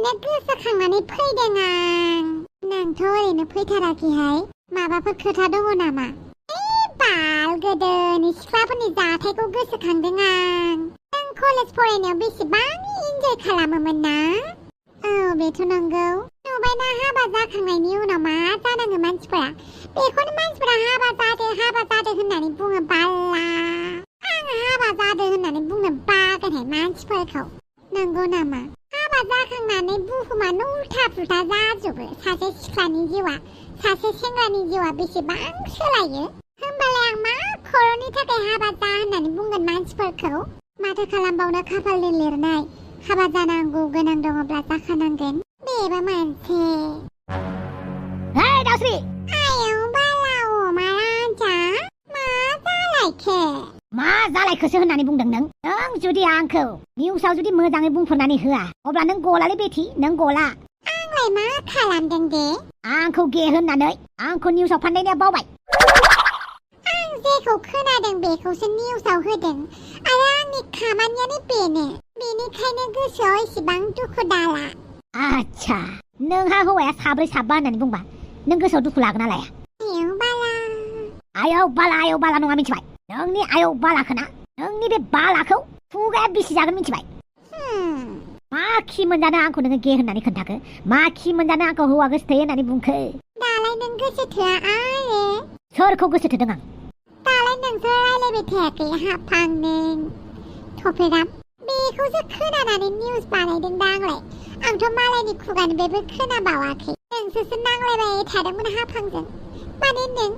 ओरैनो गोसोखांनानै फैदों आं। नोंथ' ओरैनो फैथाराखैहाय, माबाफोर खोथा दङ नामा? बाल गोदोनि सिख्लाफोरनि जाथायखौ गोसोखांदों आं। जों कलेज फरायनायाव बेसेबां इन्जय खालामोमोन ना? औ बेथ' नंगौ। नुबायना हाबा जाखांनायनि उनाव मा जानाङो मानसिफोरा? बेखौनो मानसिफोरा हाबा जादो होननानै बुङो बाल्ला। आं हाबा जादो होननानै बुंनो बागोनहाय मानसिफोरखौ। नंगौ नामा? हाबा जाखांनानै बुहुमानो उल्था पुल्था जाजोबो। सासे सिख्लानि जिउआ, सासे सेंग्रानि जिउआ बेसेबां सोलायो। होमबालाय आं मा खर'नि थाखाय हाबा जा होननानै बुंगोन मानसिफोरखौ? माथो खालामबावनो, खाफालनि लिरनाय। हाबा जानांगौ गोनां दङब्ला जाखानांगोन। बेबो मोनसे। हेय दावस्रि! आयौ बाला अमाराजा, मा जालायखो? मा जालायखोसो होननानै बुंदों नों? नों जुदि आंखौ निउसाव जुदि मोजाङै बुंफोरनानै होआ, अब्ला नों गलालै बेथि, नों गला। आंलाय मा खालामदों दे? आंखौ गे होननानै आंखौ निउसाव फान्दायनाया बावबाय। आं जेखौ खोनादों बेखौसो निउसाव होदों आरो आंनि खामानियानो बेनो। बेनिखायनो गोसोआव एसेबां दुखु दाला। आच्छा, नोंहा हौवाया साब्रै साबा होननानै बुंबा नों गोसोआव दुखु लागोन ना लाया? आयौ बाला। आयौ बाला नङा मिथिबाय? नोंनि आयौ बालाखोना, नोंनि बे बालाखौ खुगाया बिसि जागोन मिथिबाय? मा खि मोनजानो आंखौ नोङो गे होननानै खोन्थाखो? मा खि मोनजानो आंखौ हौवा गोसो थोयो होननानै बुंखो? दालाय नों गोसो थोआ आरो? सोरखौ गोसो थोदों आं? दालाय नोंसो रायलायबाय थायाखै हाफां नों? थफेराम, बेखौसो खोनानानै निउस बानायदों दा आंलाय। आंथ' मालायनि खुगानिफ्रायबो खोनाबावाखै। नोंसोसो नांलायबाय थादोंमोन हाफांजों। माने नों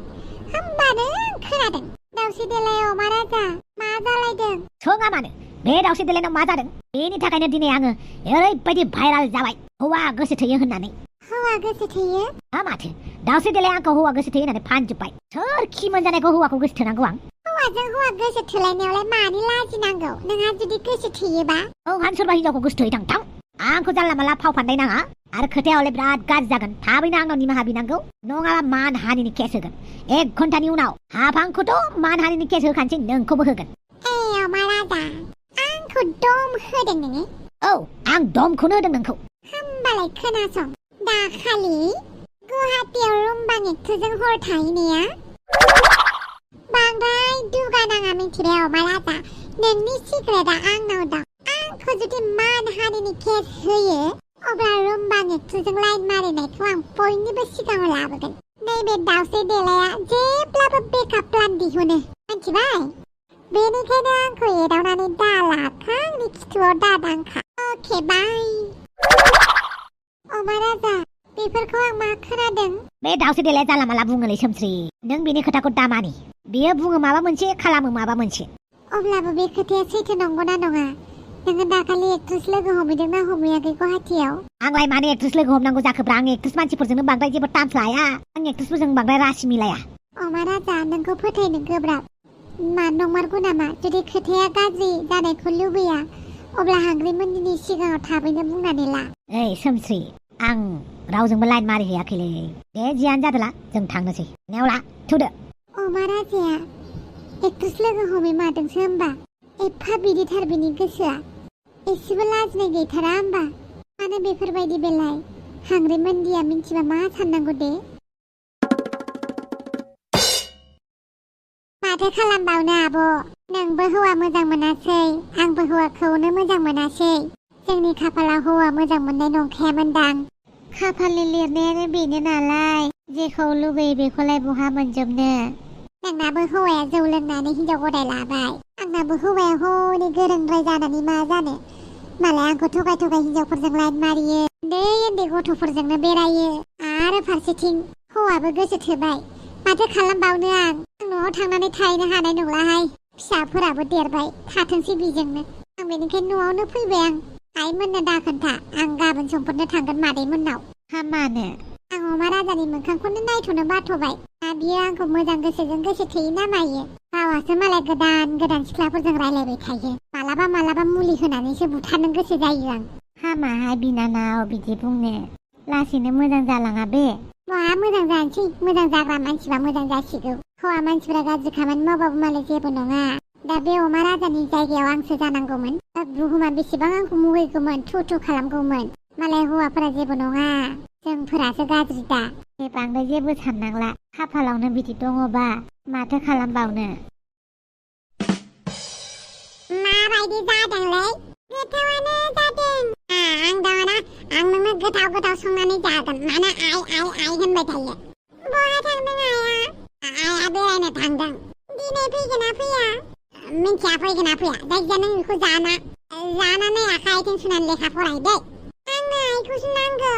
होमबानो आं खोनादों। दावस्रि देलाय अमा राजा, मा जालायदों? सोङा मानो? बे दावस्रि देलायनाव मा जादों? बेनि थाखायनो दिनै आङो ओरैबायदि भाइराल जाबाय, हौवा गोसो थोयो होननानै। हौवा गोसो थोयो? माथो दावस्रि देलाया आंखौ हौवा गोसो थोयो होननानै फानजोब्बाय। सोर खि मोनजानायखौ हौवाखौ गोसो थोनांगौ आं? हौवाजों हौवा गोसो थोलायनायावलाय मानि लाजिनांगौ? नोंहा जुदि गोसो थोयोबा? आं सोरबा हिनजावखौ गोसो थोयो थां? आंखौ जानला मानला फाव फान्दाय नाङा। आरो खोथाया हले बिराद गाज्रि जागोन। थाबैनो आंनाव निमाहा बिनांगौ, नङाबा मान हानिनि केस होगोन। 1 घन्टानि उनाव हाफांखौथ' मान हानिनि केस होखानोसै, नोंखौबो होगोन। अमा राजा, आंखौ दम होदों नोङो? औ, आं दमखौनो होदों नोंखौ। होमबालाय खोनासं, दाखालि गुवाहाटीयाव रुमबां एक्ट्रेसजों हर थाहैनाया बांद्राय दुगा नाङा मिथिबाय अमा राजा। नोंनि सिक्रेटआ आंनाव दं। आंखौ जुदि मान हानिनि केस होयो, अब्ला रुमबां एक्ट्रेसजों लाइन मारिनायखौ आं बयनिबो सिगाङाव लाबोगोन। नैबे दावस्रि देलाया जेब्लाबो बेकआप प्लान दिहुनो, मिथिबाय? बेनिखायनो आंखौ एदावनानै दालाखा, आंनि खिथुआव दादांखा। अके बाय। अमा राजा, बेफोरखौ आं मा खोनादों? बे दावस्रि देलाया जानला मानला बुङोलै सोमस्रि। नों बेनि खोथाखौ दामानि। बेयो बुङो माबा मोनसे, खालामो माबा मोनसे। अब्लाबो बे खोथाया सैथो नंगौना नङा? नोङो दाखालि एक्ट्रेस लोगो हमहैदोंना हमहैयाखै गुवाहाटीयाव? आंलाय मानो एक्ट्रेस लोगो हमनांगौ जाखोब्रा? आं एक्ट्रेस मानसिफोरजोंनो बांद्राय जेबो टार्म्स लाया। आं एक्ट्रेसफोरजों बांद्राय रासि मिलाया। अमा राजा, नोंखौ फोथायनो गोब्राब। मा नंमारगौ नामा? जुदि खोथाया गाज्रि जानायखौ लुबैया, अब्ला हांग्रिमोननि सिगाङाव थाबैनो बुंनानै ला। ओइ सोमस्रि, आं रावजोंबो लाइन मारिहैयाखैलै। दे जियानो जादोला, जों थांनोसै। नेवला थुदो। अमा राजाया एक्ट्रेस लोगो हमै मादोंसो होमबा? एफा बिदिथार बिनि गोसोआ? एसेबो लाजिनाय गैथारा होमबा? मानो बेफोरबायदि बेलाय? हांग्रिमोनदिया मिन्थिबा मा साननांगौ दे? माथो खालामबावनो आब'? नोंबो हौवा मोजां मोनासै, आंबो हौवाखौनो मोजां मोनासै। जोंनि खाफालाव हौवा मोजां मोननाय नंखायामोनदां। खाफालनि लिरनायानो बेनो नालाय, जेखौ लुगैयो बेखौलाय बहा मोनजोबनो। नोंनाबो हौवाया जौ लोंनानै हिनजाव गदाय लाबाय। आंनाबो हौवाया हनै गोरोंद्राय जानानै मा जानो? मालाय आंखौ थगाय हिनजावफोरजों लाइन मारियो, उन्दै गथ'फोरजोंनो बेरायो। आरो फारसेथिं हौवाबो गोसो थोबाय। माथो खालामबावनो आं? न'आव थांनानै थाहैनो हानाय नंलाहाय। फिसाफोराबो देरबाय, थाथोंसै बेजोंनो। आं बेनिखायनो न'आवनो फैबाय आं। आइमोननो दाखोन्था, आं गाबोन समफोरनो थांगोन मादैमोननाव। हामानो? आं अमा राजानि मोखांखौनो नायथ'नो बाथ'बाय। बियो आंखौ मोजां गोसोजों गोसो थोयो ना मायो? गावहासो मालाय गोदान सिख्लाफोरजों रायलायबाय थायो। मालाबा मुलि होनानैसो बुथारनो गोसो जायो आं। हामाहाय बिनानाव बिदि बुंनो। लासैनो मोजां जालाङा बे। बहा मोजां जानोसै? मोजां जाग्रा मानसिबा मोजां जासिगौ। हौवा मानसिफोरा गाज्रि खामानि मावबाबो मालाय जेबो नङा। दा बे अमा राजानि जायगायाव आंसो जानांगौमोन। बुहुमा बेसेबां आंखौ मुगैगौमोन, थु खालामगौमोन। मालाय हौवाफोरा जेबो नङा जोंफोरासो गाज्रि दा बे बांद्राय जेबो साननांला खाफालावनो बिदि दङबा माथो खालामबावनो माबायदि जादोंलै गोथावानो जादों आं दाना आं नोंनो गोथाव गोथाव संनानै जागोन मानो आइ होनबाय थायो बहा थांदों आइया बेरायनो थांदों दिनै फैगोन ना फैया मिन्थिया फैगोन ना फैया जायखिजाया नों बेखौ जानानै आखाइ आथिं सुनानै लेखा फराय दे आंनो आइखौसो नांगौ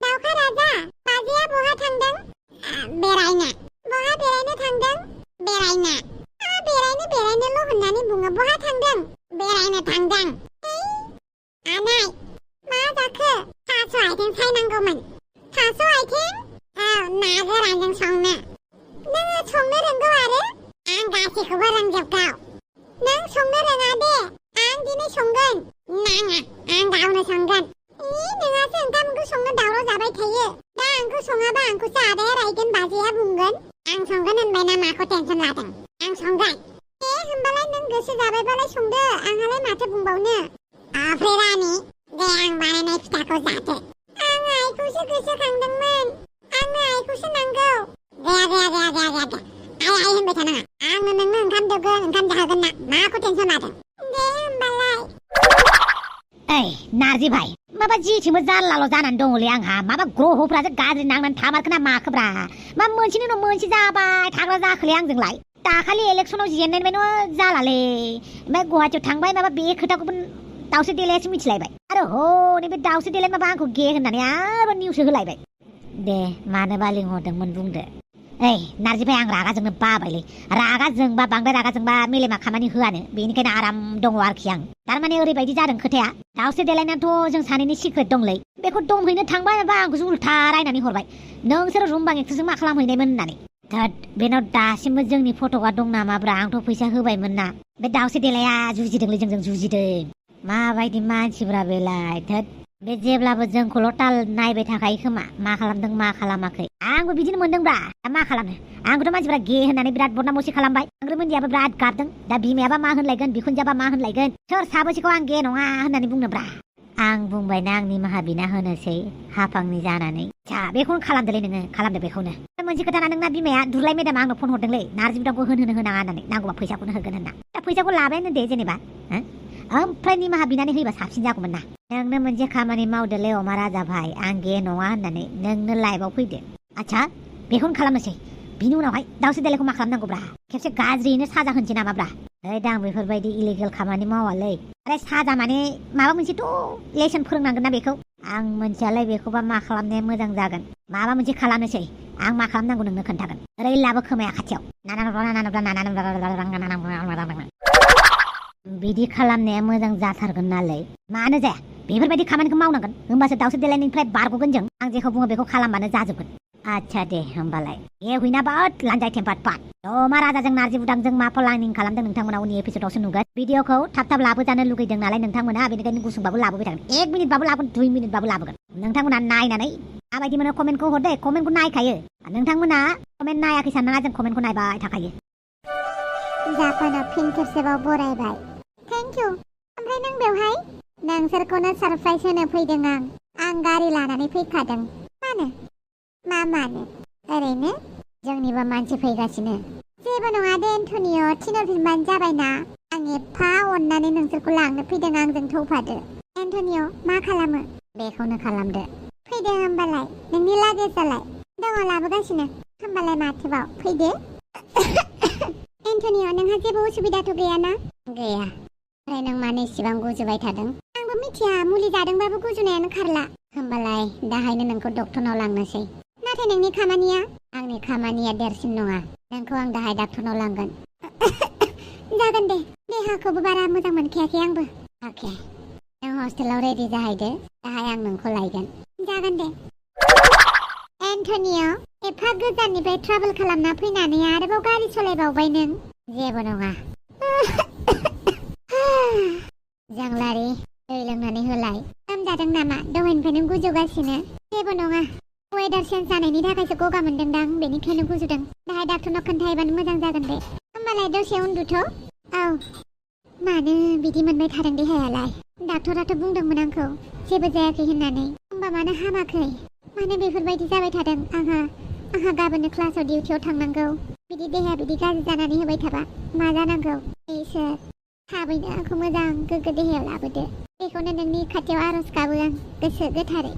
दाउखा राजा बाजैया बहा थांदों बेरायनो बहा बेरायनो थांदों बेरायनो बेरायनोल' होननानै बुङो बहा थांदों बेरायनो थांदों आनै मा जाखो थास' आथिं सायनांगौमोन थास' आथिं औ ना गोरानजों संनो नोङो संनो रोंगौ आरो आं गासैखौबो रोंजोबगौ नों संनो रोङा दे आं दिनै संगोन नाङा आं गावनो संगोन नोंहासो ओंखाम ओंख्रि संनो दावराव जाबाय थायो दा आंखौ सङाबा आंखौसो आदाया रायगोन बाजैया बुंगोन आं संगोन होनबाय ना माखौ टेनसन लादों आं संगोन होनबालाय नों गोसो जाबायबालाय संदो आंहालाय माथो बुंबावनो आफ्रे रानि दे आं बानायनाय फिथाखौ जादो आं आइखौसो गोसोखांदोंमोन आंनो आइखौसो नांगौ गया आइ होनबाय थानाङा आंनो नोंनो ओंखाम दोगोन ओंखाम जाहोगोन ना माखौ टेनसन लादों दे होनबालाय ओइ नारजि भाइ माबा जिथिंबो जारलाल' जानानै दङलै आंहा माबा ग्रहफ्रासो गाज्रि नांनानै थामारखो ना माखोब्रा मा मोनसेनि उनाव मोनसे जाबाय थाग्रा जाखोलै आंजोंलाय दाखालि इलेक्सनाव जेननायनिफ्रायनो जालालै ओमफ्राय गुवाहाटियाव थांबाय माबा बे खोथाखौबो दाउस्रि देलायासो मिथिलायबाय आरो हनै बे दाउस्रि देलाय माबा आंखौ गे होननानै आरो निउसो होलायबाय दे मानोबा लिंहरदोंमोन बुंदो ओइ नारजि भाइ आं रागा जोंनो बाबायलै रागा जोंबा बांद्राय रागा जोंबा मेलेमा खामानि होआनो बेनिखायनो आराम दङ आरोखि आं थारमाने ओरैबायदि जादों खोथाया दाउस्रि देलायनाथ' जों सानैनि सिक्रेट दंलै बेखौ दंहैनो थांबाय माबा आंखौसो उल्था रायनानै हरबाय नोंसोर रुमबां एक्ट्रेसजों मा खालामहैनायमोन होननानै धोद बेनाव दासिमबो जोंनि फट'आ दं नामाब्रा आंथ' फैसा होबायमोन ना बे दाउस्रि देलाया जुजिदोंलै जोंजों जुजिदों माबायदि मानसिब्रा बेलाय धोद बे जेब्लाबो जोंखौल' ताल नायबाय थाखायो खोमा मा खालामदों मा खालामाखै आंबो बिदिनो मोनदोंब्रा दा मा खालामनो आंखौथ' मानसिफ्रा गे होननानै बिराद बदनामसि खालामबाय आंग्रोमोनदियाबो बिराद गाबदों दा बिमायाबा मा होनलायगोन बिखुनजोआबा मा होनलायगोन सोर साबोसेखौ आं गे नङा होननानै बुंनोब्रा आं बुंबायना आंनि माहा बिना होनोसै हाफांनि जानानै सा बेखौनो खालामदोलै नोङो खालामदो बेखौनो मोनसे खोथाना नोंना बिमाया दुरलाय मेदामा आंनो फन हरदोंलै नारजि बिदांखौ होनाङा होननानै नांगौबा फैसाखौनो होगोन होनना दा फैसाखौ लाबायानो दे जेनेबा ओमफ्राय निमाहा बिनानै होयोबा साबसिन जागौमोन ना नोंनो मोनसे खामानि मावदोलै अमा राजा भाइ आं गे नङा होननानै नोंनो लाइभआव फैदो आच्छा बेखौनो खालामनोसै बिनि उनावहाय दाउस्रि देलायखौ मा खालामनांगौब्रा खेबसे गाज्रियैनो साजा होनसै नामाब्रा ओइ दा आं बेफोरबायदि इलिगेल खामानि मावालै आरे साजा माने माबा मोनसेथ' लेसन फोरोंनांगोन ना बेखौ आं मोनथियालै बेखौबा मा खालामनाया मोजां जागोन माबा मोनसे खालामनोसै आं मा खालामनांगौ नोंनो खोन्थागोन ओरै लाबो खोमाया खाथियाव बिदि खालामनाया मोजां जाथारगोन नालै मानो जाया बेफोरबायदि खामानिखौ मावनांगोन होमबासो दाउस्रि देलायनिफ्राय बारग'गोन जों आं जेखौ बुङो बेखौ खालामबानो जाजोबगोन आच्छा दे होमबालाय ए हुइना बाट लान्जाय टेम्पार्ड पाट अमा राजाजों नारजि बुदांजों मा प्लानिं खालामदों नोंथांमोना उननि एपिसोडआवसो नुगोन भिडिअखौ थाब थाब लाबोजानो लुगैदों नालाय नोंथांमोना बेनिखायनो गुसुंबाबो लाबोबाय थागोन 1 मिनिटबाबो लाबोगोन 2 मिनिटबाबो लाबोगोन नोंथांमोना नायनानै माबायदि मोनो कमेन्टखौ हर दे कमेन्टखौ नायखायो नोंथांमोना कमेन्ट नायाखै साननाङा जों कमेन्टखौ नायबाय थाखायो जापानाव फिन खेबसेबाव बरायबाय थेंक इउ ओमफ्राय नों बेवहाय नोंसोरखौनो सारप्राइज होनो फैदों आं गारि लानानै फैखादों मानो ओरैनो जोंनिबो मानसि फैगासिनो जेबो नङा दे एन्टनिय थिनहरफिनबानो जाबायना आं एफा अननानै नोंसोरखौ लांनो फैदों आंजों थौफादो एन्टनिय मा खालामो बेखौनो खालामदो फैदो होमबालाय नोंनि लागेजालाय दङ लाबोगासिनो होमबालाय माथोबाव फैदो एन्टनिय नोंहा जेबो उसुबिदाथ' गैयाना गैया ओमफ्राय नों मानो इसेबां गुजुबाय थादों आंबो मिथिया मुलि जादोंबाबो गुजुनायानो खारला होमबालाय दाहायनो नोंखौ डक्टरनाव लांनोसै नाथाय नोंनि खामानिया आंनि खामानिया देरसिन नङा नोंखौ आं दाहाय डक्टरनाव लांगोन जागोन दे देहाखौबो बारा मोजां मोनखायाखै आंबो अके नों हस्टेलाव रेडि जाहैदो दाहाय आं नोंखौ लायगोन जागोन दे एन्टनिय एफा गोजाननिफ्राय ट्राभेल खालामना फैनानै आरोबाव गारि सालायबावबाय नों जेबो नङा जंग्लारि दै लोंनानै होलाय लोमजादों नामा दहायनिफ्रायनो गुजुगासिनो जेबो नङा वेदार चेन्ज जानायनि थाखायसो गगा मोनदोंदां बेनिखायनो गुजुदों दाहाय डाक्टरनाव खोन्थाहैबानो मोजां जागोन दे होमबालाय दसे उन्दुथ' औ मानो बिदि मोनबाय थादों देहायालाय डाक्टराथ' बुंदोंमोन आंखौ जेबो जायाखै होननानै। होमबा मानो हामाखै? मानो बेफोरबायदि जाबाय थादों? आंहा गाबोननो क्लासाव डिउटियाव थांनांगौ। बिदि देहाया बिदि गाज्रि जानानै होबाय थाबा मा जानांगौ? इसोर, थाबैनो आंखौ मोजां गोग्गो देहायाव लाबोदो। बेखौनो नोंनि खाथियाव आरज गाबो आं गोसो गोथारै।